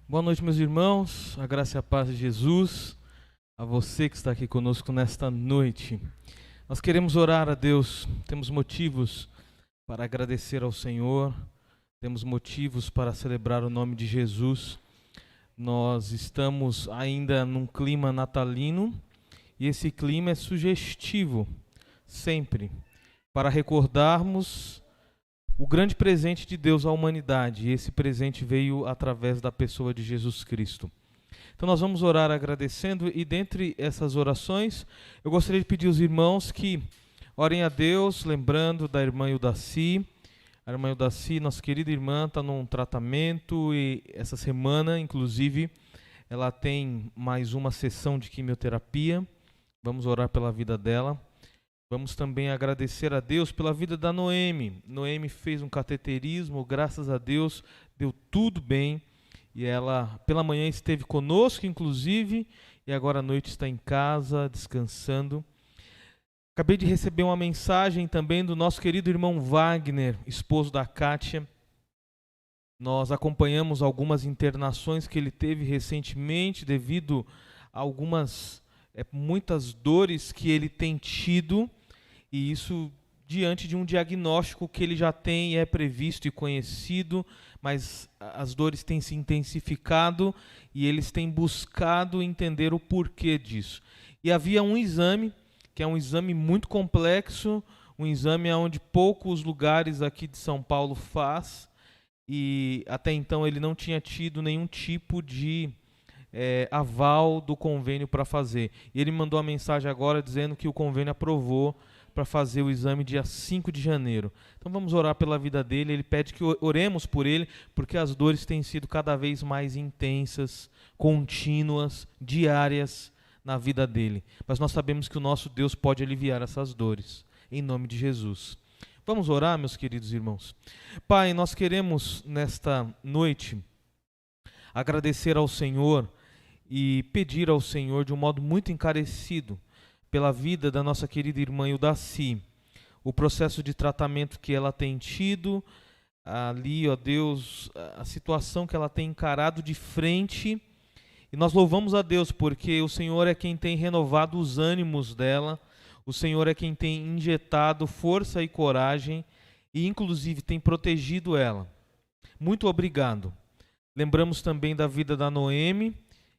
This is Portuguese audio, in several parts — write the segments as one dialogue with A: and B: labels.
A: Boa noite, meus irmãos, a graça e a paz de Jesus, a você que está aqui conosco nesta noite. Nós queremos orar a Deus, temos motivos para agradecer ao Senhor, temos motivos para celebrar o nome de Jesus. Nós estamos ainda num clima natalino e esse clima é sugestivo, sempre, para recordarmos o grande presente de Deus à humanidade, e esse presente veio através da pessoa de Jesus Cristo. Então nós vamos orar agradecendo, e dentre essas orações, eu gostaria de pedir aos irmãos que orem a Deus, lembrando da irmã Ildaci. A irmã Ildaci, nossa querida irmã, está num tratamento, e essa semana, inclusive, ela tem mais uma sessão de quimioterapia. Vamos orar pela vida dela. Vamos também agradecer a Deus pela vida da Noemi. Noemi fez um cateterismo, graças a Deus, deu tudo bem. E ela, pela manhã, esteve conosco, inclusive, e agora à noite está em casa, descansando. Acabei de receber uma mensagem também do nosso querido irmão Wagner, esposo da Kátia. Nós acompanhamos algumas internações que ele teve recentemente, devido a muitas dores que ele tem tido, e isso diante de um diagnóstico que ele já tem e é previsto e conhecido, mas as dores têm se intensificado e eles têm buscado entender o porquê disso. E havia um exame, que é um exame muito complexo, um exame onde poucos lugares aqui de São Paulo faz, e até então ele não tinha tido nenhum tipo de aval do convênio para fazer. E ele mandou uma mensagem agora dizendo que o convênio aprovou para fazer o exame dia 5 de janeiro. Então vamos orar pela vida dele. Ele pede que oremos por ele, porque as dores têm sido cada vez mais intensas, contínuas, diárias na vida dele. Mas nós sabemos que o nosso Deus pode aliviar essas dores, em nome de Jesus. Vamos orar, meus queridos irmãos. Pai, nós queremos nesta noite agradecer ao Senhor e pedir ao Senhor de um modo muito encarecido pela vida da nossa querida irmã Ildaci, o processo de tratamento que ela tem tido, ali, ó Deus, a situação que ela tem encarado de frente, e nós louvamos a Deus porque o Senhor é quem tem renovado os ânimos dela, o Senhor é quem tem injetado força e coragem, e inclusive tem protegido ela. Muito obrigado. Lembramos também da vida da Noemi,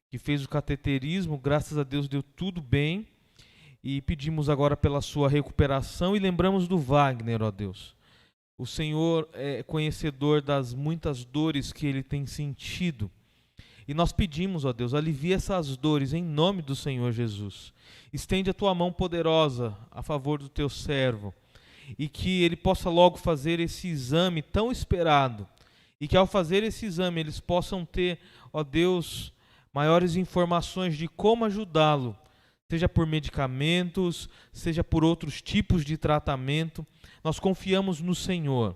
A: que fez o cateterismo, graças a Deus deu tudo bem, e pedimos agora pela sua recuperação, e lembramos do Wagner, ó Deus. O Senhor é conhecedor das muitas dores que ele tem sentido, e nós pedimos, ó Deus, alivia essas dores em nome do Senhor Jesus. Estende a tua mão poderosa a favor do teu servo, e que ele possa logo fazer esse exame tão esperado, e que ao fazer esse exame eles possam ter, ó Deus, maiores informações de como ajudá-lo, seja por medicamentos, seja por outros tipos de tratamento. Nós confiamos no Senhor.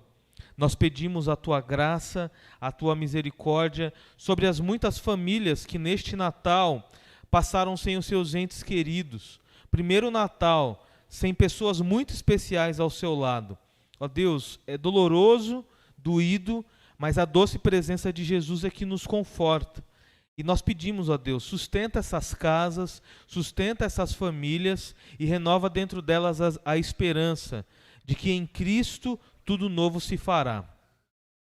A: Nós pedimos a tua graça, a tua misericórdia sobre as muitas famílias que neste Natal passaram sem os seus entes queridos. Primeiro Natal, sem pessoas muito especiais ao seu lado. Ó Deus, é doloroso, doído, mas a doce presença de Jesus é que nos conforta. E nós pedimos, ó Deus, sustenta essas casas, sustenta essas famílias e renova dentro delas a esperança de que em Cristo tudo novo se fará.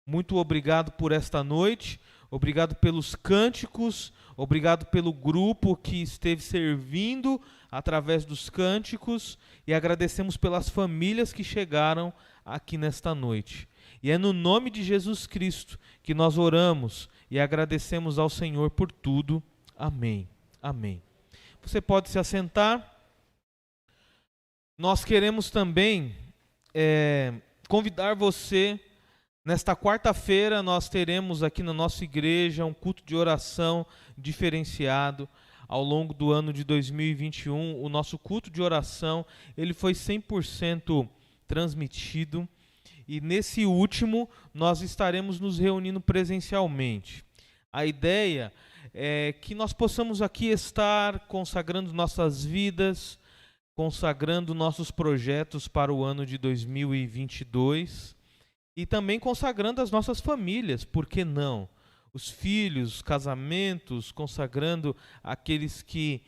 A: Muito obrigado por esta noite, obrigado pelos cânticos, obrigado pelo grupo que esteve servindo através dos cânticos, e agradecemos pelas famílias que chegaram aqui nesta noite. E é no nome de Jesus Cristo que nós oramos e agradecemos ao Senhor por tudo. Amém. Amém. Você pode se assentar. Nós queremos também convidar você. Nesta quarta-feira nós teremos aqui na nossa igreja um culto de oração diferenciado. Ao longo do ano de 2021, o nosso culto de oração ele foi 100% transmitido. E nesse último, nós estaremos nos reunindo presencialmente. A ideia é que nós possamos aqui estar consagrando nossas vidas, consagrando nossos projetos para o ano de 2022 e também consagrando as nossas famílias, por que não? os filhos, os casamentos, consagrando aqueles que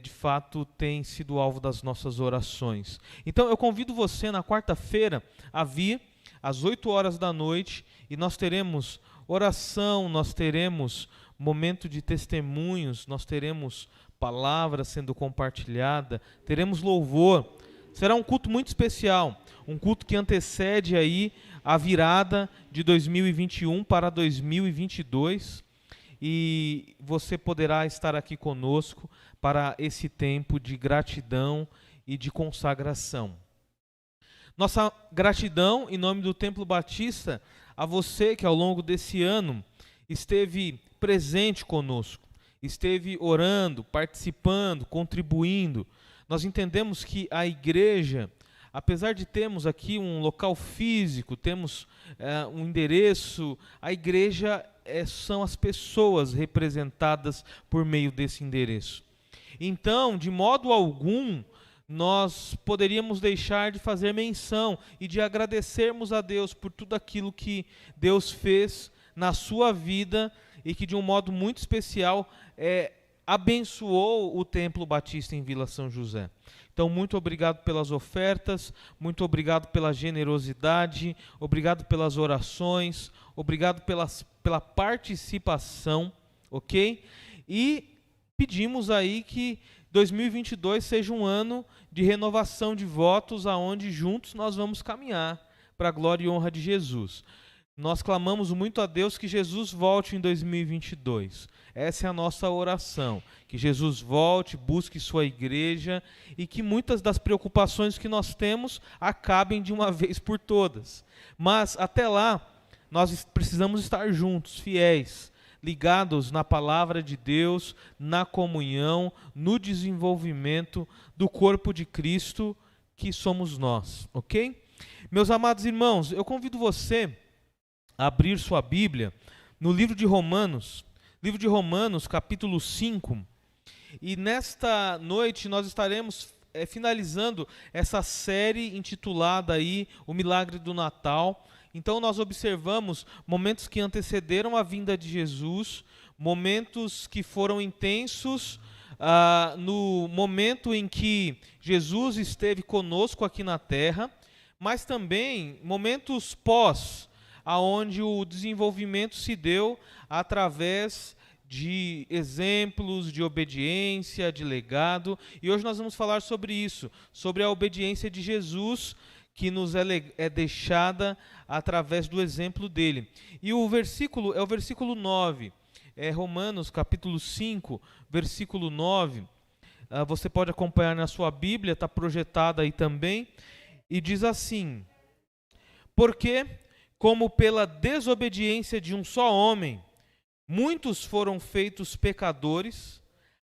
A: de fato têm sido alvo das nossas orações. Então eu convido você na quarta-feira a vir às 8 horas da noite e nós teremos oração, nós teremos momento de testemunhos, nós teremos palavra sendo compartilhada, teremos louvor. Será um culto muito especial, um culto que antecede aí a virada de 2021 para 2022, e você poderá estar aqui conosco para esse tempo de gratidão e de consagração. Nossa gratidão em nome do Templo Batista a você que ao longo desse ano esteve presente conosco, esteve orando, participando, contribuindo. Nós entendemos que a igreja, apesar de termos aqui um local físico, temos um endereço, a igreja são as pessoas representadas por meio desse endereço. Então, de modo algum, nós poderíamos deixar de fazer menção e de agradecermos a Deus por tudo aquilo que Deus fez na sua vida e que de um modo muito especial abençoou o Templo Batista em Vila São José. Então, muito obrigado pelas ofertas, muito obrigado pela generosidade, obrigado pelas orações, obrigado pela participação, ok? E pedimos aí que 2022 seja um ano de renovação de votos, aonde juntos nós vamos caminhar para a glória e honra de Jesus. Nós clamamos muito a Deus que Jesus volte em 2022. Essa é a nossa oração, que Jesus volte, busque sua igreja e que muitas das preocupações que nós temos acabem de uma vez por todas. Mas até lá, nós precisamos estar juntos, fiéis, ligados na palavra de Deus, na comunhão, no desenvolvimento do corpo de Cristo que somos nós, ok? Meus amados irmãos, eu convido você a abrir sua Bíblia no livro de Romanos, capítulo 5, e nesta noite nós estaremos finalizando essa série intitulada aí O Milagre do Natal. Então nós observamos momentos que antecederam a vinda de Jesus, momentos que foram intensos no momento em que Jesus esteve conosco aqui na terra, mas também momentos aonde o desenvolvimento se deu através de exemplos, de obediência, de legado. E hoje nós vamos falar sobre isso, sobre a obediência de Jesus, que nos é deixada através do exemplo dele. E o versículo é o versículo 9, Romanos capítulo 5, versículo 9. Você pode acompanhar na sua Bíblia, está projetado aí também, e diz assim: porque, como pela desobediência de um só homem, muitos foram feitos pecadores,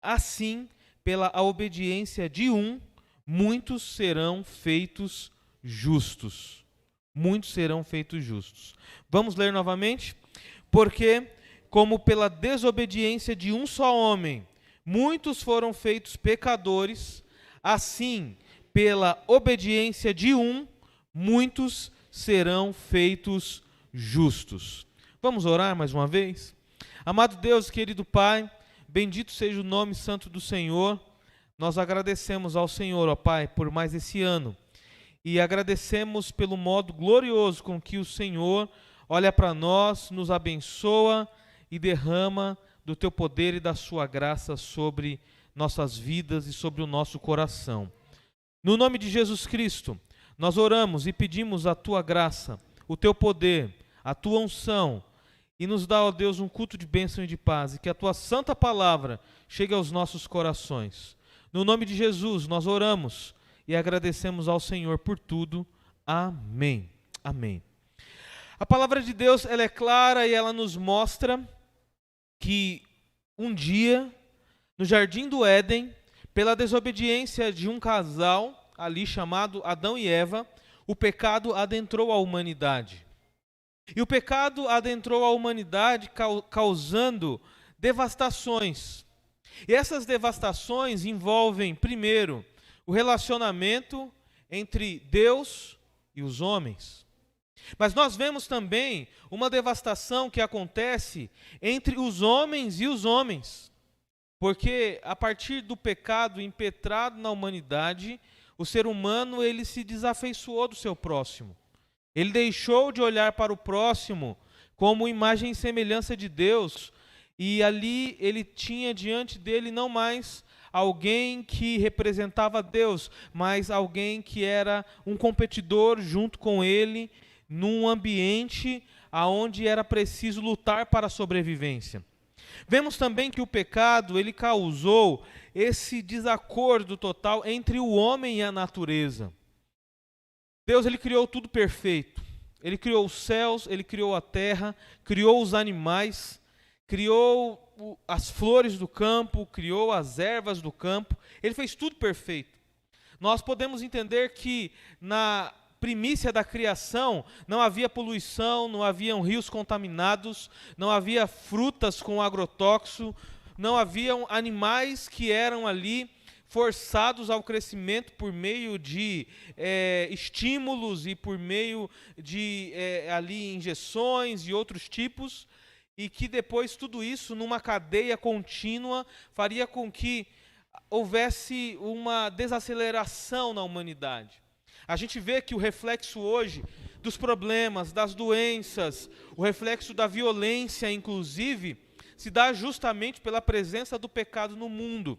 A: assim, pela obediência de um, muitos serão feitos justos. Muitos serão feitos justos. Vamos ler novamente? Porque, como pela desobediência de um só homem, muitos foram feitos pecadores, assim, pela obediência de um, muitos serão feitos justos. Vamos orar mais uma vez? Amado Deus, querido Pai, bendito seja o nome santo do Senhor. Nós agradecemos ao Senhor, ó Pai, por mais esse ano. E agradecemos pelo modo glorioso com que o Senhor olha para nós, nos abençoa e derrama do Teu poder e da Sua graça sobre nossas vidas e sobre o nosso coração. No nome de Jesus Cristo, nós oramos e pedimos a Tua graça, o Teu poder, a Tua unção, e nos dá, ó Deus, um culto de bênção e de paz, e que a Tua santa palavra chegue aos nossos corações. No nome de Jesus, nós oramos e agradecemos ao Senhor por tudo. Amém. Amém. A palavra de Deus, ela é clara e ela nos mostra que um dia, no jardim do Éden, pela desobediência de um casal ali chamado Adão e Eva, o pecado adentrou a humanidade. E o pecado adentrou a humanidade causando devastações. E essas devastações envolvem, primeiro, o relacionamento entre Deus e os homens. Mas nós vemos também uma devastação que acontece entre os homens e os homens. Porque a partir do pecado impetrado na humanidade, o ser humano ele se desafeiçoou do seu próximo. Ele deixou de olhar para o próximo como imagem e semelhança de Deus, e ali ele tinha diante dele não mais alguém que representava Deus, mas alguém que era um competidor junto com ele, num ambiente onde era preciso lutar para a sobrevivência. Vemos também que o pecado ele causou esse desacordo total entre o homem e a natureza. Deus ele criou tudo perfeito. Ele criou os céus, ele criou a terra, criou os animais, criou as flores do campo, criou as ervas do campo. Ele fez tudo perfeito. Nós podemos entender que na primícia da criação não havia poluição, não haviam rios contaminados, não havia frutas com agrotóxico, não haviam animais que eram ali forçados ao crescimento por meio de estímulos e por meio de ali injeções e outros tipos, e que depois tudo isso numa cadeia contínua faria com que houvesse uma desaceleração na humanidade. A gente vê que o reflexo hoje dos problemas, das doenças, o reflexo da violência, inclusive, se dá justamente pela presença do pecado no mundo.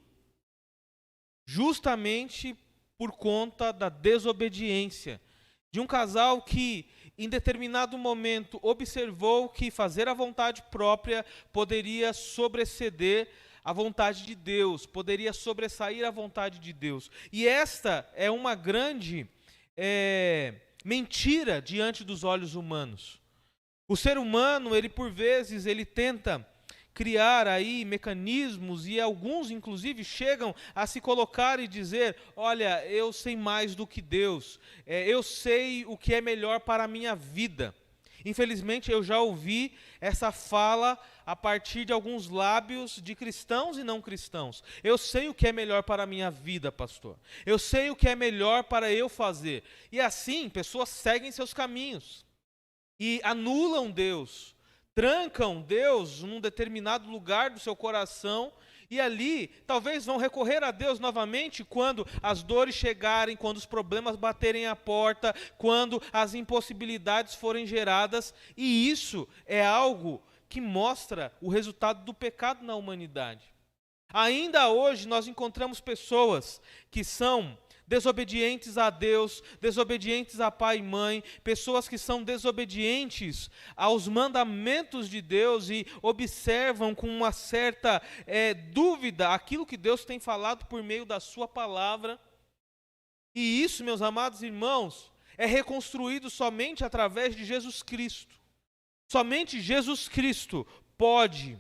A: Justamente por conta da desobediência de um casal que, em determinado momento, observou que fazer a vontade própria poderia sobreceder a vontade de Deus, poderia sobressair a vontade de Deus. E esta é uma grande mentira diante dos olhos humanos. O ser humano, ele por vezes, ele tenta criar aí mecanismos, e alguns inclusive chegam a se colocar e dizer: olha, eu sei mais do que Deus, eu sei o que é melhor para a minha vida. Infelizmente eu já ouvi essa fala a partir de alguns lábios de cristãos e não cristãos. Eu sei o que é melhor para a minha vida, pastor. Eu sei o que é melhor para eu fazer. E assim, pessoas seguem seus caminhos e anulam Deus, trancam Deus num determinado lugar do seu coração, e ali talvez vão recorrer a Deus novamente quando as dores chegarem, quando os problemas baterem à porta, quando as impossibilidades forem geradas. E isso é algo que mostra o resultado do pecado na humanidade. Ainda hoje nós encontramos pessoas que são desobedientes a Deus, desobedientes a pai e mãe, pessoas que são desobedientes aos mandamentos de Deus e observam com uma certa dúvida aquilo que Deus tem falado por meio da sua palavra. E isso, meus amados irmãos, é reconstruído somente através de Jesus Cristo. Somente Jesus Cristo pode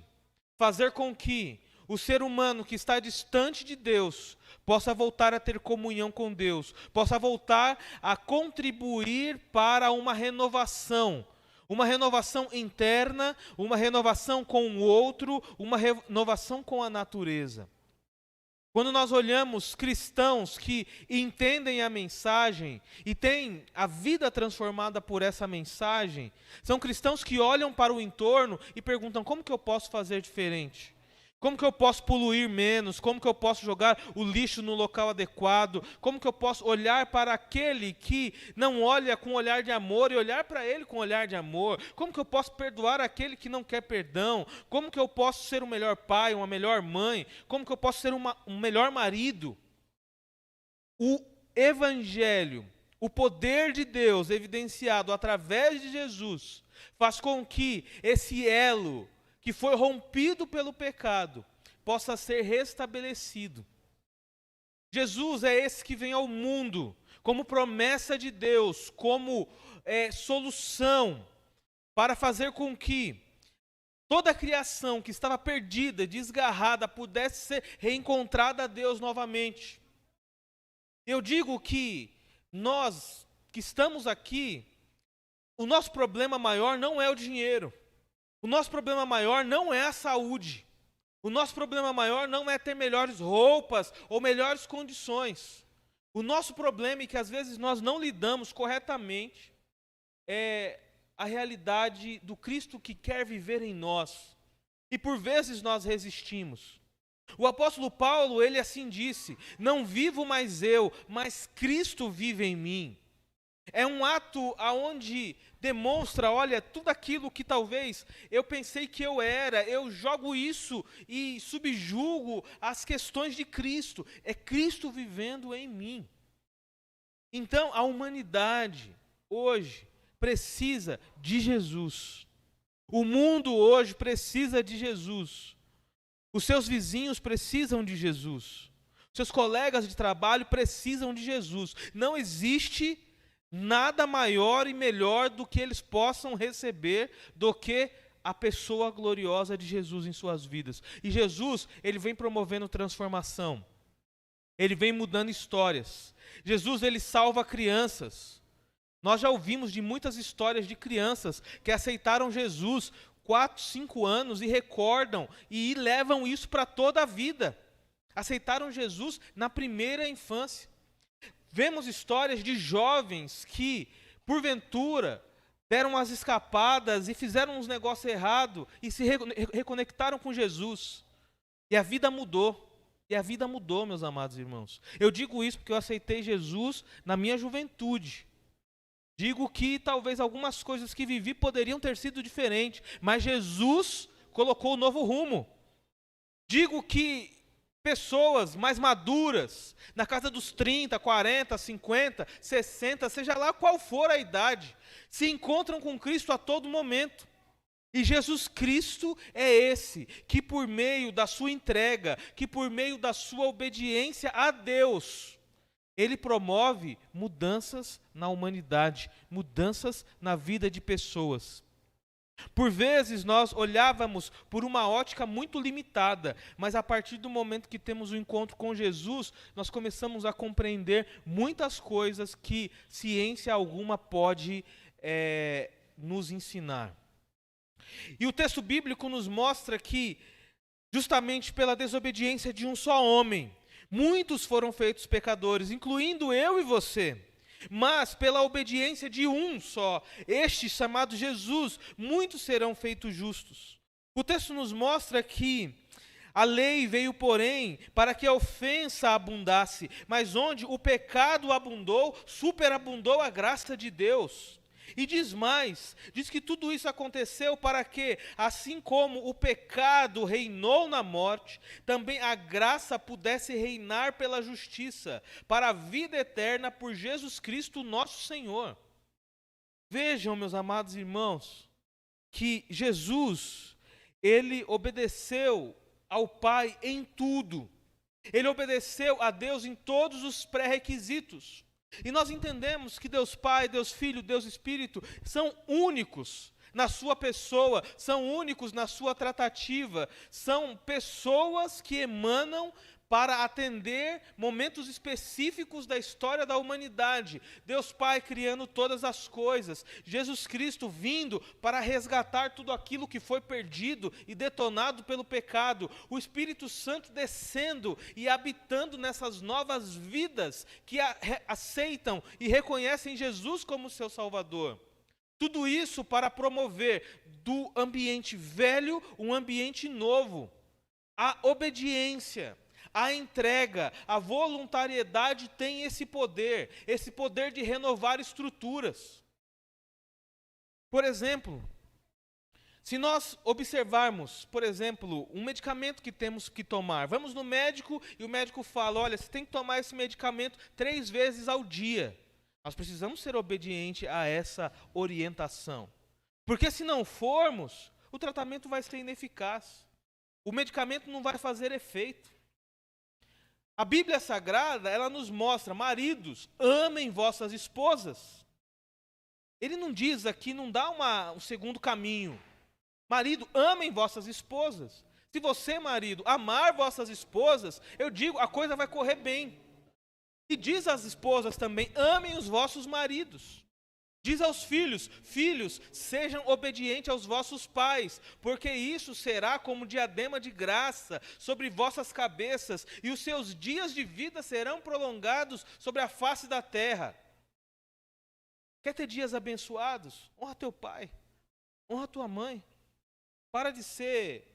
A: fazer com que o ser humano que está distante de Deus possa voltar a ter comunhão com Deus, possa voltar a contribuir para uma renovação interna, uma renovação com o outro, uma renovação com a natureza. Quando nós olhamos cristãos que entendem a mensagem e têm a vida transformada por essa mensagem, são cristãos que olham para o entorno e perguntam: como que eu posso fazer diferente? Como que eu posso poluir menos? Como que eu posso jogar o lixo no local adequado? Como que eu posso olhar para aquele que não olha com olhar de amor e olhar para ele com olhar de amor? Como que eu posso perdoar aquele que não quer perdão? Como que eu posso ser um melhor pai, uma melhor mãe? Como que eu posso ser um melhor marido? O Evangelho, o poder de Deus evidenciado através de Jesus, faz com que esse elo que foi rompido pelo pecado possa ser restabelecido. Jesus é esse que vem ao mundo como promessa de Deus, como solução para fazer com que toda a criação que estava perdida, desgarrada, pudesse ser reencontrada a Deus novamente. Eu digo que nós que estamos aqui, o nosso problema maior não é o dinheiro. O nosso problema maior não é a saúde. O nosso problema maior não é ter melhores roupas ou melhores condições. O nosso problema, e que às vezes nós não lidamos corretamente, a realidade do Cristo que quer viver em nós. E por vezes nós resistimos. O apóstolo Paulo, ele assim disse: não vivo mais eu, mas Cristo vive em mim. É um ato aonde demonstra, olha, tudo aquilo que talvez eu pensei que eu era, eu jogo isso e subjugo as questões de Cristo. É Cristo vivendo em mim. Então, a humanidade hoje precisa de Jesus. O mundo hoje precisa de Jesus. Os seus vizinhos precisam de Jesus. Os seus colegas de trabalho precisam de Jesus. Não existe nada maior e melhor do que eles possam receber do que a pessoa gloriosa de Jesus em suas vidas. E Jesus, ele vem promovendo transformação. Ele vem mudando histórias. Jesus, ele salva crianças. Nós já ouvimos de muitas histórias de crianças que aceitaram Jesus 4, 5 anos e recordam e levam isso para toda a vida. Aceitaram Jesus na primeira infância. Vemos histórias de jovens que, porventura, deram as escapadas e fizeram uns negócios errados e se reconectaram com Jesus. E a vida mudou. E a vida mudou, meus amados irmãos. Eu digo isso porque eu aceitei Jesus na minha juventude. Digo que talvez algumas coisas que vivi poderiam ter sido diferentes, mas Jesus colocou um novo rumo. Digo que pessoas mais maduras, na casa dos 30, 40, 50, 60, seja lá qual for a idade, se encontram com Cristo a todo momento. E Jesus Cristo é esse, que por meio da sua entrega, que por meio da sua obediência a Deus, ele promove mudanças na humanidade, mudanças na vida de pessoas. Por vezes nós olhávamos por uma ótica muito limitada, mas a partir do momento que temos o encontro com Jesus, nós começamos a compreender muitas coisas que ciência alguma pode nos ensinar. E o texto bíblico nos mostra que, justamente pela desobediência de um só homem, muitos foram feitos pecadores, incluindo eu e você. Mas pela obediência de um só, este chamado Jesus, muitos serão feitos justos. O texto nos mostra que a lei veio, porém, para que a ofensa abundasse, mas onde o pecado abundou, superabundou a graça de Deus. E diz mais, diz que tudo isso aconteceu para que, assim como o pecado reinou na morte, também a graça pudesse reinar pela justiça, para a vida eterna por Jesus Cristo nosso Senhor. Vejam, meus amados irmãos, que Jesus, ele obedeceu ao Pai em tudo. Ele obedeceu a Deus em todos os pré-requisitos. E nós entendemos que Deus Pai, Deus Filho, Deus Espírito são únicos na sua pessoa, são únicos na sua tratativa, são pessoas que emanam para atender momentos específicos da história da humanidade. Deus Pai criando todas as coisas, Jesus Cristo vindo para resgatar tudo aquilo que foi perdido e detonado pelo pecado, o Espírito Santo descendo e habitando nessas novas vidas que aceitam e reconhecem Jesus como seu Salvador. Tudo isso para promover do ambiente velho um ambiente novo. A obediência, a entrega, a voluntariedade tem esse poder de renovar estruturas. Por exemplo, se nós observarmos, por exemplo, um medicamento que temos que tomar, vamos no médico e o médico fala, olha, você tem que tomar esse medicamento 3 vezes ao dia. Nós precisamos ser obedientes a essa orientação. Porque se não formos, o tratamento vai ser ineficaz. O medicamento não vai fazer efeito. A Bíblia Sagrada, ela nos mostra, maridos, amem vossas esposas. Ele não diz aqui, não dá um segundo caminho. Marido, amem vossas esposas. Se você, marido, amar vossas esposas, eu digo, a coisa vai correr bem. E diz às esposas também, amem os vossos maridos. Diz aos filhos, filhos, sejam obedientes aos vossos pais, porque isso será como diadema de graça sobre vossas cabeças, e os seus dias de vida serão prolongados sobre a face da terra. Quer ter dias abençoados? Honra teu pai, honra tua mãe. Para de ser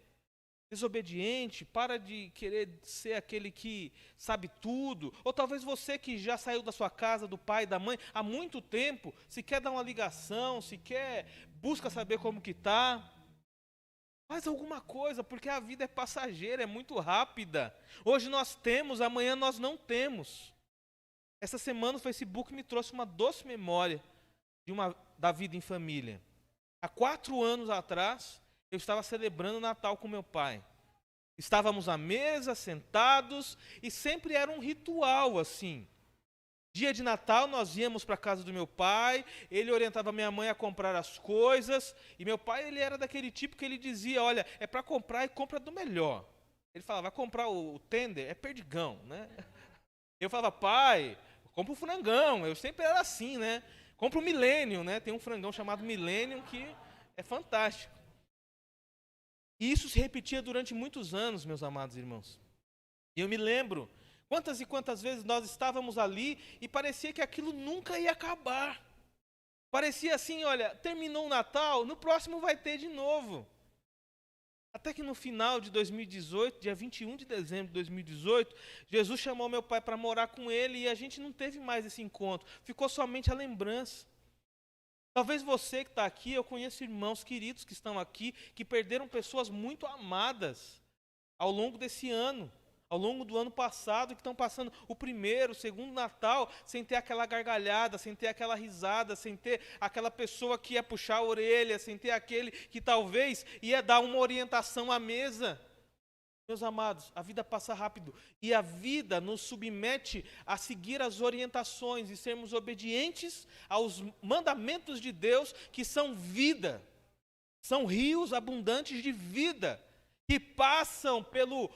A: desobediente, para de querer ser aquele que sabe tudo. Ou talvez você que já saiu da sua casa, do pai, da mãe, há muito tempo, se quer dar uma ligação, se quer, busca saber como que está. Faz alguma coisa, porque a vida é passageira, é muito rápida. Hoje nós temos, amanhã nós não temos. Essa semana o Facebook me trouxe uma doce memória da vida em família. Há 4 anos atrás, eu estava celebrando o Natal com meu pai. Estávamos à mesa, sentados, e sempre era um ritual assim. Dia de Natal nós íamos para a casa do meu pai, ele orientava minha mãe a comprar as coisas, e meu pai ele era daquele tipo que ele dizia, olha, é para comprar e compra do melhor. Ele falava, vai comprar o tender, é perdigão, né? Eu falava, pai, compra o frangão, eu sempre era assim, né? Compra o Millennium, né? Tem um frangão chamado Millennium que é fantástico. E isso se repetia durante muitos anos, meus amados irmãos. E eu me lembro quantas e quantas vezes nós estávamos ali e parecia que aquilo nunca ia acabar. Parecia assim, olha, terminou o Natal, no próximo vai ter de novo. Até que no final de 2018, dia 21 de dezembro de 2018, Jesus chamou meu pai para morar com ele e a gente não teve mais esse encontro. Ficou somente a lembrança. Talvez você que está aqui, eu conheço irmãos queridos que estão aqui, que perderam pessoas muito amadas ao longo desse ano, ao longo do ano passado, que estão passando o primeiro, o segundo Natal, sem ter aquela gargalhada, sem ter aquela risada, sem ter aquela pessoa que ia puxar a orelha, sem ter aquele que talvez ia dar uma orientação à mesa. Meus amados, a vida passa rápido e a vida nos submete a seguir as orientações e sermos obedientes aos mandamentos de Deus, que são vida, são rios abundantes de vida, que passam pelo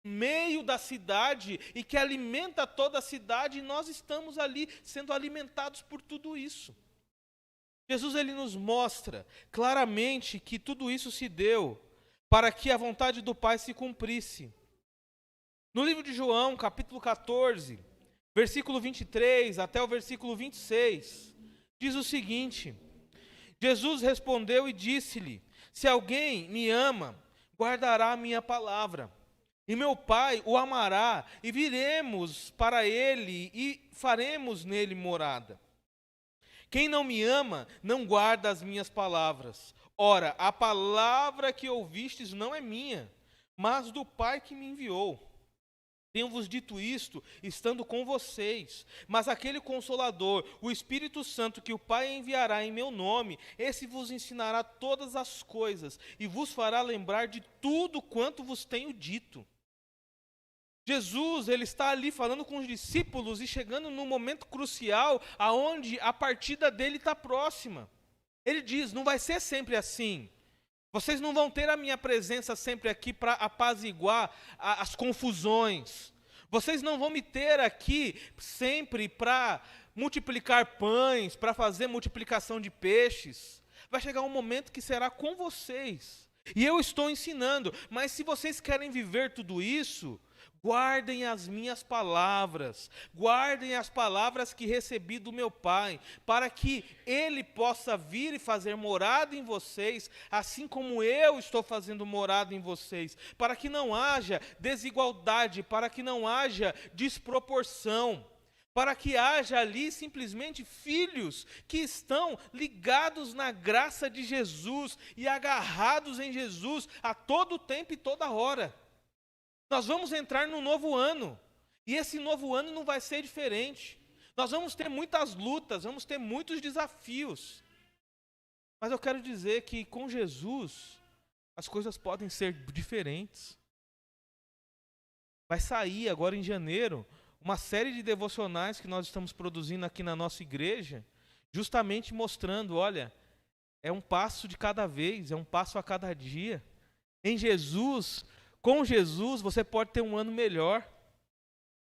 A: meio da cidade e que alimenta toda a cidade, e nós estamos ali sendo alimentados por tudo isso. Jesus ele nos mostra claramente que tudo isso se deu para que a vontade do Pai se cumprisse. No livro de João, capítulo 14, versículo 23 até o versículo 26, diz o seguinte: Jesus respondeu e disse-lhe: se alguém me ama, guardará a minha palavra, e meu Pai o amará, e viremos para ele e faremos nele morada. Quem não me ama, não guarda as minhas palavras. Ora, a palavra que ouvistes não é minha, mas do Pai que me enviou. Tenho-vos dito isto, estando com vocês, mas aquele Consolador, o Espírito Santo, que o Pai enviará em meu nome, esse vos ensinará todas as coisas, e vos fará lembrar de tudo quanto vos tenho dito. Jesus, ele está ali falando com os discípulos e chegando num momento crucial, aonde a partida dele está próxima. Ele diz, não vai ser sempre assim. Vocês não vão ter a minha presença sempre aqui para apaziguar as confusões. Vocês não vão me ter aqui sempre para multiplicar pães, para fazer multiplicação de peixes. Vai chegar um momento que será com vocês. E eu estou ensinando, mas se vocês querem viver tudo isso, guardem as minhas palavras, guardem as palavras que recebi do meu Pai, para que Ele possa vir e fazer morada em vocês, assim como eu estou fazendo morada em vocês, para que não haja desigualdade, para que não haja desproporção, para que haja ali simplesmente filhos que estão ligados na graça de Jesus e agarrados em Jesus a todo tempo e toda hora. Nós vamos entrar num novo ano, e esse novo ano não vai ser diferente. Nós vamos ter muitas lutas, vamos ter muitos desafios. Mas eu quero dizer que com Jesus, as coisas podem ser diferentes. Vai sair agora em janeiro uma série de devocionais que nós estamos produzindo aqui na nossa igreja, justamente mostrando, olha, é um passo de cada vez, é um passo a cada dia. Em Jesus, com Jesus, você pode ter um ano melhor.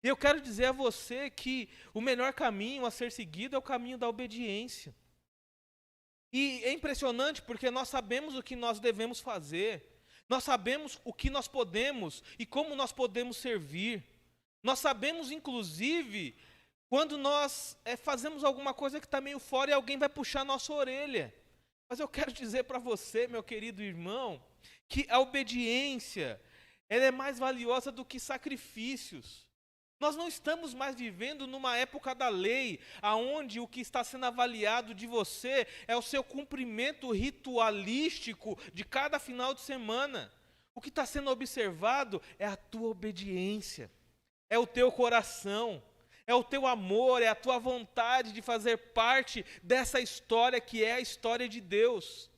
A: E eu quero dizer a você que o melhor caminho a ser seguido é o caminho da obediência. E é impressionante porque nós sabemos o que nós devemos fazer. Nós sabemos o que nós podemos e como nós podemos servir. Nós sabemos, inclusive, Quando nós fazemos alguma coisa que está meio fora e alguém vai puxar a nossa orelha. Mas eu quero dizer para você, meu querido irmão, que a obediência, ela é mais valiosa do que sacrifícios. Nós não estamos mais vivendo numa época da lei, aonde o que está sendo avaliado de você é o seu cumprimento ritualístico de cada final de semana. O que está sendo observado é a tua obediência, é o teu coração, é o teu amor, é a tua vontade de fazer parte dessa história que é a história de Deus.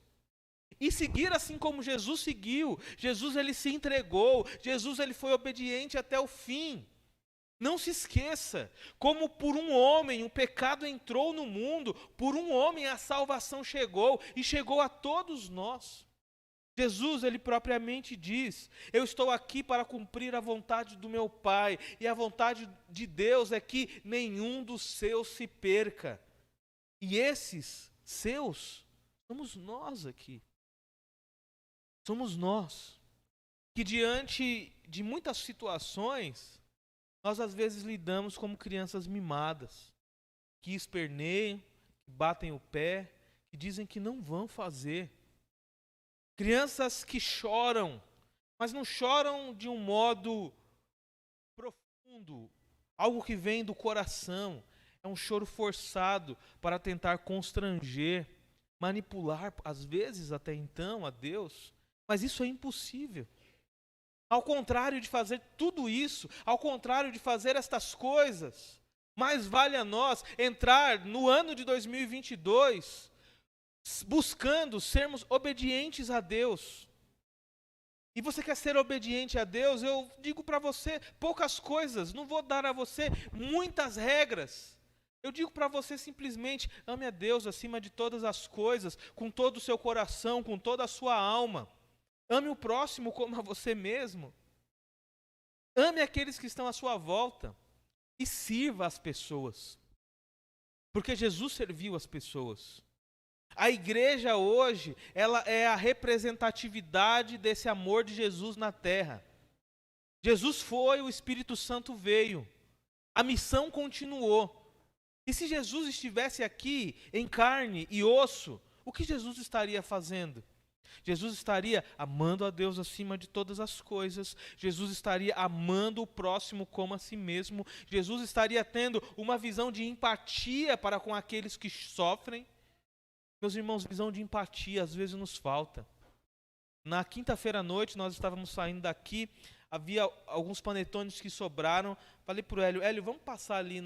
A: E seguir assim como Jesus seguiu. Jesus, ele se entregou. Jesus, ele foi obediente até o fim. Não se esqueça, como por um homem o pecado entrou no mundo, por um homem a salvação chegou e chegou a todos nós. Jesus, ele propriamente diz: eu estou aqui para cumprir a vontade do meu Pai, e a vontade de Deus é que nenhum dos seus se perca. E esses seus somos nós aqui. Somos nós, que diante de muitas situações, nós às vezes lidamos como crianças mimadas, que esperneiam, que batem o pé, que dizem que não vão fazer. Crianças que choram, mas não choram de um modo profundo, algo que vem do coração. É um choro forçado para tentar constranger, manipular, às vezes até então, a Deus. Mas isso é impossível. Ao contrário de fazer tudo isso, ao contrário de fazer estas coisas, mais vale a nós entrar no ano de 2022 buscando sermos obedientes a Deus. E você quer ser obediente a Deus? Eu digo para você poucas coisas, não vou dar a você muitas regras. Eu digo para você simplesmente: ame a Deus acima de todas as coisas, com todo o seu coração, com toda a sua alma. Ame o próximo como a você mesmo. Ame aqueles que estão à sua volta e sirva as pessoas. Porque Jesus serviu as pessoas. A igreja hoje, ela é a representatividade desse amor de Jesus na terra. Jesus foi, o Espírito Santo veio. A missão continuou. E se Jesus estivesse aqui em carne e osso, o que Jesus estaria fazendo? Jesus estaria amando a Deus acima de todas as coisas. Jesus estaria amando o próximo como a si mesmo. Jesus estaria tendo uma visão de empatia para com aqueles que sofrem. Meus irmãos, visão de empatia às vezes nos falta. Na quinta-feira à noite, nós estávamos saindo daqui, havia alguns panetones que sobraram. Falei para o Hélio, vamos passar ali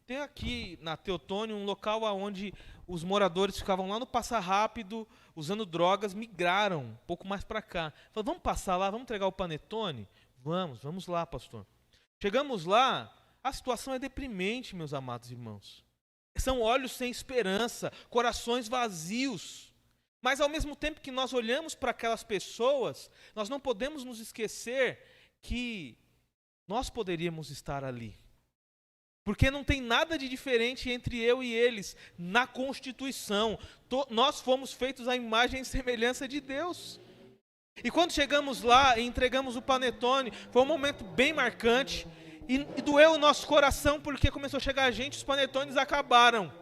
A: tem aqui na Teotônio um local onde os moradores ficavam lá no Passa Rápido, usando drogas, migraram um pouco mais para cá. Falei, vamos passar lá, vamos entregar o panetone? Vamos lá, pastor. Chegamos lá, a situação é deprimente, meus amados irmãos. São olhos sem esperança, corações vazios. Mas ao mesmo tempo que nós olhamos para aquelas pessoas, nós não podemos nos esquecer que nós poderíamos estar ali. Porque não tem nada de diferente entre eu e eles na Constituição. Nós fomos feitos à imagem e semelhança de Deus. E quando chegamos lá e entregamos o panetone, foi um momento bem marcante. E doeu o nosso coração porque começou a chegar gente, os panetones acabaram.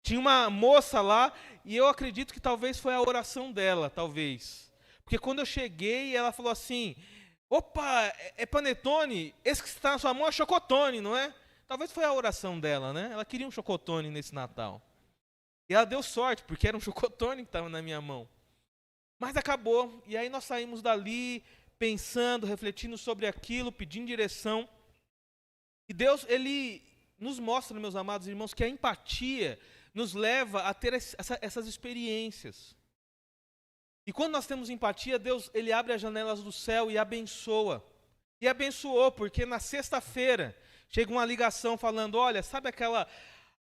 A: Tinha uma moça lá e eu acredito que talvez foi a oração dela, talvez. Porque quando eu cheguei, ela falou assim: opa, é panetone? Esse que está na sua mão é chocotone, não é? Talvez foi a oração dela, né? Ela queria um chocotone nesse Natal. E ela deu sorte, porque era um chocotone que estava na minha mão. Mas acabou, e aí nós saímos dali pensando, refletindo sobre aquilo, pedindo direção. E Deus, Ele nos mostra, meus amados irmãos, que a empatia nos leva a ter essas experiências. E quando nós temos empatia, Deus, Ele abre as janelas do céu e abençoa. E abençoou, porque na sexta-feira chega uma ligação falando: olha, sabe aquela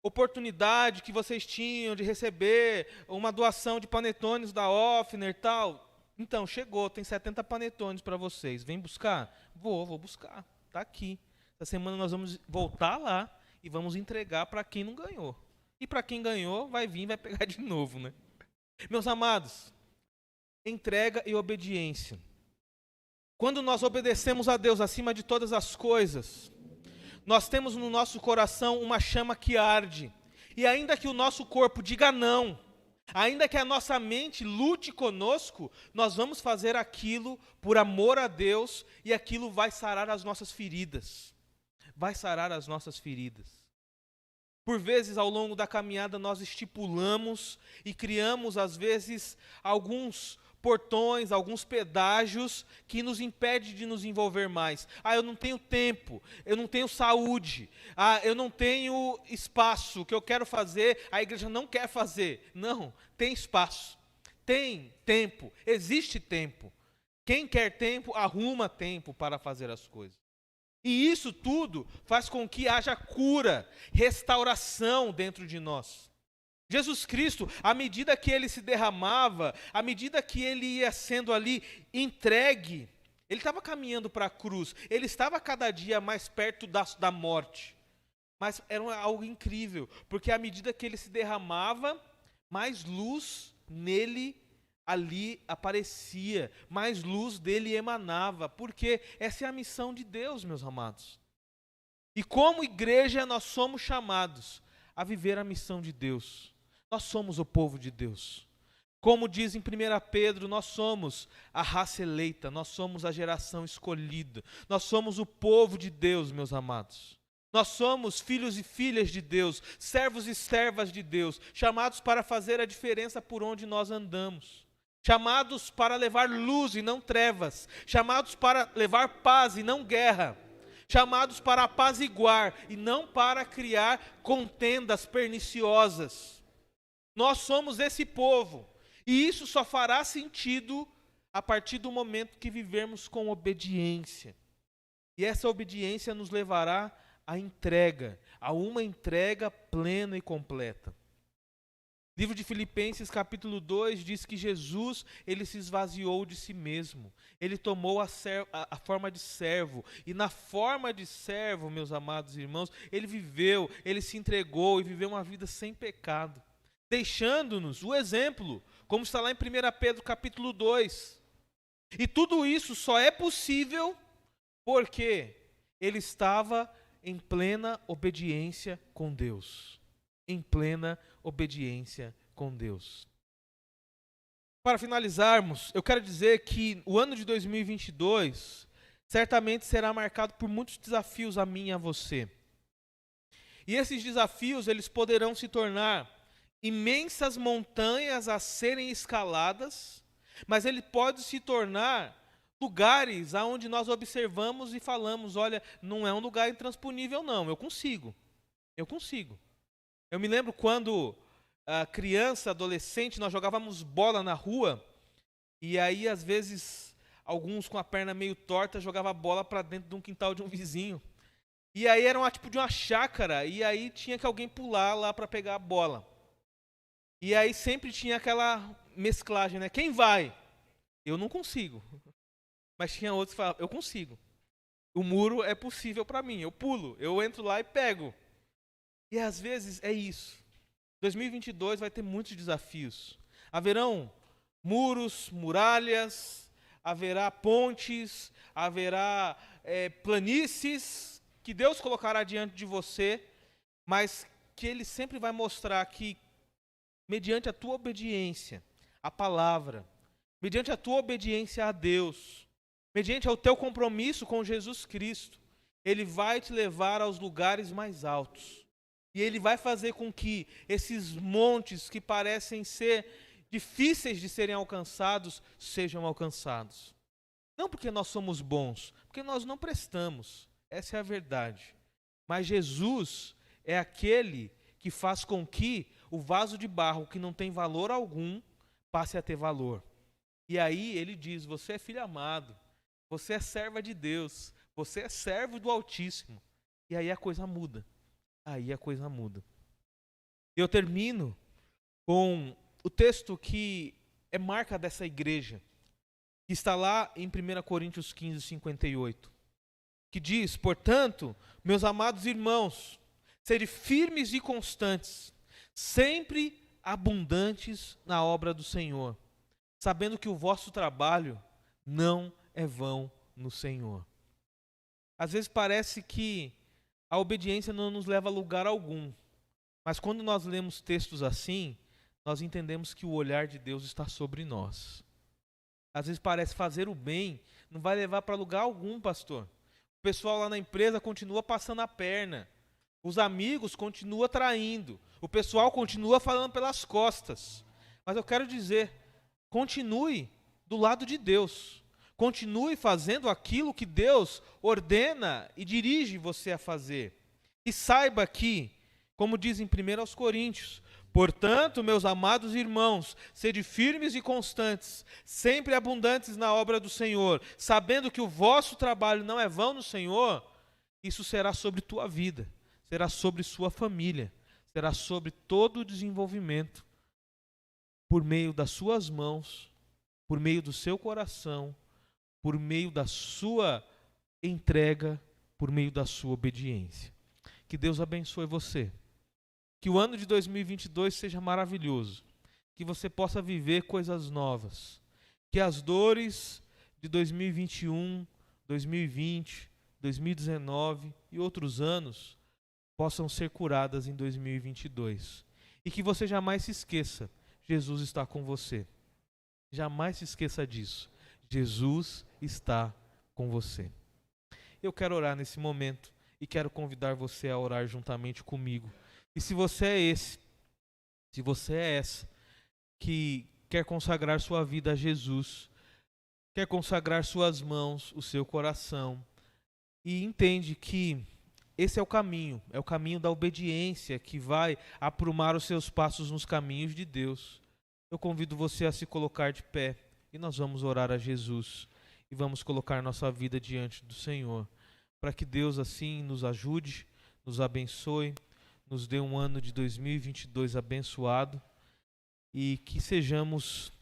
A: oportunidade que vocês tinham de receber uma doação de panetones da Offner e tal? Então, chegou, tem 70 panetones para vocês. Vem buscar? Vou buscar. Está aqui. Essa semana nós vamos voltar lá e vamos entregar para quem não ganhou. E para quem ganhou, vai vir e vai pegar de novo, né? Meus amados, entrega e obediência. Quando nós obedecemos a Deus acima de todas as coisas, nós temos no nosso coração uma chama que arde. E ainda que o nosso corpo diga não, ainda que a nossa mente lute conosco, nós vamos fazer aquilo por amor a Deus e aquilo vai sarar as nossas feridas. Vai sarar as nossas feridas. Por vezes, ao longo da caminhada, nós estipulamos e criamos, às vezes, alguns portões, alguns pedágios que nos impedem de nos envolver mais. Eu não tenho tempo, eu não tenho saúde, eu não tenho espaço, o que eu quero fazer, a igreja não quer fazer. Não, tem espaço, tem tempo, existe tempo. Quem quer tempo, arruma tempo para fazer as coisas. E isso tudo faz com que haja cura, restauração dentro de nós. Jesus Cristo, à medida que ele se derramava, à medida que ele ia sendo ali entregue, ele estava caminhando para a cruz, ele estava cada dia mais perto da morte. Mas era algo incrível, porque à medida que ele se derramava, mais luz nele ali aparecia, mais luz dele emanava, porque essa é a missão de Deus, meus amados. E como igreja nós somos chamados a viver a missão de Deus. Nós somos o povo de Deus. Como diz em 1 Pedro, nós somos a raça eleita, nós somos a geração escolhida, nós somos o povo de Deus, meus amados. Nós somos filhos e filhas de Deus, servos e servas de Deus, chamados para fazer a diferença por onde nós andamos. Chamados para levar luz e não trevas, chamados para levar paz e não guerra, chamados para apaziguar e não para criar contendas perniciosas. Nós somos esse povo, e isso só fará sentido a partir do momento que vivermos com obediência. E essa obediência nos levará à entrega, a uma entrega plena e completa. Livro de Filipenses, capítulo 2, diz que Jesus, ele se esvaziou de si mesmo. Ele tomou a forma de servo. E na forma de servo, meus amados irmãos, ele viveu, ele se entregou e viveu uma vida sem pecado. Deixando-nos o exemplo, como está lá em 1 Pedro, capítulo 2. E tudo isso só é possível porque ele estava em plena obediência com Deus. Em plena obediência com Deus. Para finalizarmos, eu quero dizer que o ano de 2022 certamente será marcado por muitos desafios a mim e a você. E esses desafios, eles poderão se tornar imensas montanhas a serem escaladas, mas ele pode se tornar lugares aonde nós observamos e falamos, olha, não é um lugar intransponível não, eu consigo. Eu me lembro quando criança, adolescente, nós jogávamos bola na rua, e aí às vezes alguns com a perna meio torta jogavam a bola para dentro de um quintal de um vizinho. E aí era tipo de uma chácara, e aí tinha que alguém pular lá para pegar a bola. E aí sempre tinha aquela mesclagem, né? Quem vai? Eu não consigo. Mas tinha outros que falavam, eu consigo. O muro é possível para mim, eu pulo, eu entro lá e pego. E às vezes é isso. 2022 vai ter muitos desafios. Haverão muros, muralhas, haverá pontes, haverá planícies que Deus colocará diante de você, mas que Ele sempre vai mostrar que, mediante a tua obediência à palavra, mediante a tua obediência a Deus, mediante ao teu compromisso com Jesus Cristo, Ele vai te levar aos lugares mais altos. E Ele vai fazer com que esses montes que parecem ser difíceis de serem alcançados, sejam alcançados. Não porque nós somos bons, porque nós não prestamos. Essa é a verdade. Mas Jesus é aquele que faz com que o vaso de barro que não tem valor algum passe a ter valor. E aí Ele diz, você é filho amado, você é serva de Deus, você é servo do Altíssimo. E aí a coisa muda. Eu termino com o texto que é marca dessa igreja, que está lá em 1 Coríntios 15, 58, que diz, portanto, meus amados irmãos, sede firmes e constantes, sempre abundantes na obra do Senhor, sabendo que o vosso trabalho não é vão no Senhor. Às vezes parece que a obediência não nos leva a lugar algum. Mas quando nós lemos textos assim, nós entendemos que o olhar de Deus está sobre nós. Às vezes parece fazer o bem, não vai levar para lugar algum, pastor. O pessoal lá na empresa continua passando a perna. Os amigos continuam traindo. O pessoal continua falando pelas costas. Mas eu quero dizer, continue do lado de Deus. Continue fazendo aquilo que Deus ordena e dirige você a fazer. E saiba que, como diz em 1 Coríntios, portanto, meus amados irmãos, sede firmes e constantes, sempre abundantes na obra do Senhor, sabendo que o vosso trabalho não é vão no Senhor, isso será sobre tua vida, será sobre sua família, será sobre todo o desenvolvimento, por meio das suas mãos, por meio do seu coração, por meio da sua entrega, por meio da sua obediência. Que Deus abençoe você. Que o ano de 2022 seja maravilhoso. Que você possa viver coisas novas. Que as dores de 2021, 2020, 2019 e outros anos possam ser curadas em 2022. E que você jamais se esqueça, Jesus está com você. Jamais se esqueça disso. Jesus está com você. Eu quero orar nesse momento e quero convidar você a orar juntamente comigo. E se você é essa que quer consagrar sua vida a Jesus, quer consagrar suas mãos, o seu coração, e entende que esse é o caminho da obediência que vai aprumar os seus passos nos caminhos de Deus, eu convido você a se colocar de pé e nós vamos orar a Jesus e vamos colocar nossa vida diante do Senhor, para que Deus assim nos ajude, nos abençoe, nos dê um ano de 2022 abençoado e que sejamos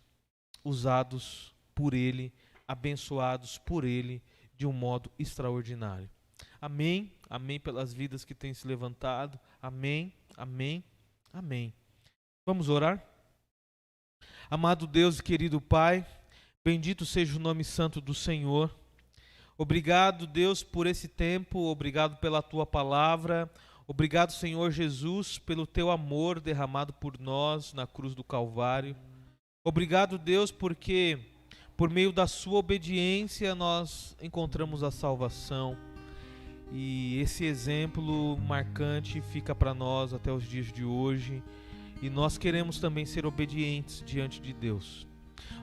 A: usados por Ele, abençoados por Ele de um modo extraordinário. Amém, amém pelas vidas que têm se levantado, amém, amém, amém. Vamos orar? Amado Deus e querido Pai, bendito seja o nome santo do Senhor. Obrigado, Deus, por esse tempo, obrigado pela Tua palavra, obrigado, Senhor Jesus, pelo Teu amor derramado por nós na cruz do Calvário. Obrigado, Deus, porque por meio da Sua obediência nós encontramos a salvação. E esse exemplo marcante fica para nós até os dias de hoje. E nós queremos também ser obedientes diante de Deus.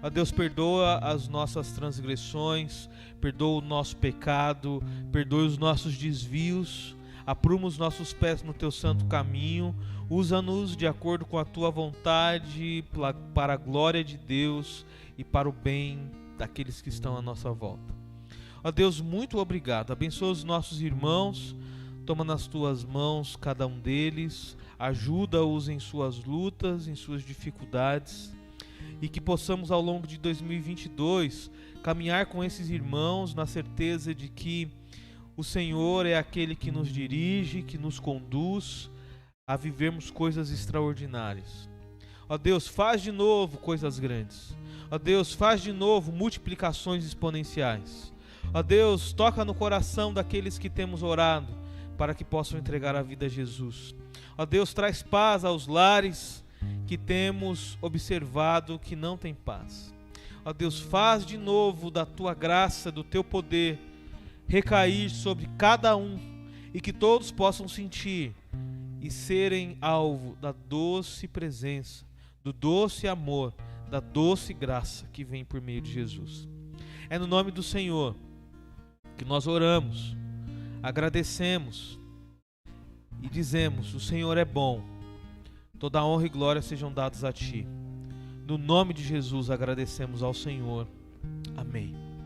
A: Ó Deus, perdoa as nossas transgressões, perdoa o nosso pecado, perdoa os nossos desvios, apruma os nossos pés no Teu santo caminho, usa-nos de acordo com a Tua vontade, para a glória de Deus e para o bem daqueles que estão à nossa volta. Ó Deus, muito obrigado, abençoa os nossos irmãos, toma nas Tuas mãos cada um deles, ajuda-os em suas lutas, em suas dificuldades, e que possamos ao longo de 2022 caminhar com esses irmãos na certeza de que o Senhor é aquele que nos dirige, que nos conduz a vivermos coisas extraordinárias. Ó Deus, faz de novo coisas grandes. Ó Deus, faz de novo multiplicações exponenciais. Ó Deus, toca no coração daqueles que temos orado para que possam entregar a vida a Jesus. Ó Deus, traz paz aos lares que temos observado que não tem paz. Ó Deus, faz de novo da Tua graça, do Teu poder recair sobre cada um e que todos possam sentir e serem alvo da doce presença, do doce amor, da doce graça que vem por meio de Jesus. É no nome do Senhor que nós oramos, agradecemos e dizemos: o Senhor é bom, toda honra e glória sejam dados a Ti. No nome de Jesus agradecemos ao Senhor.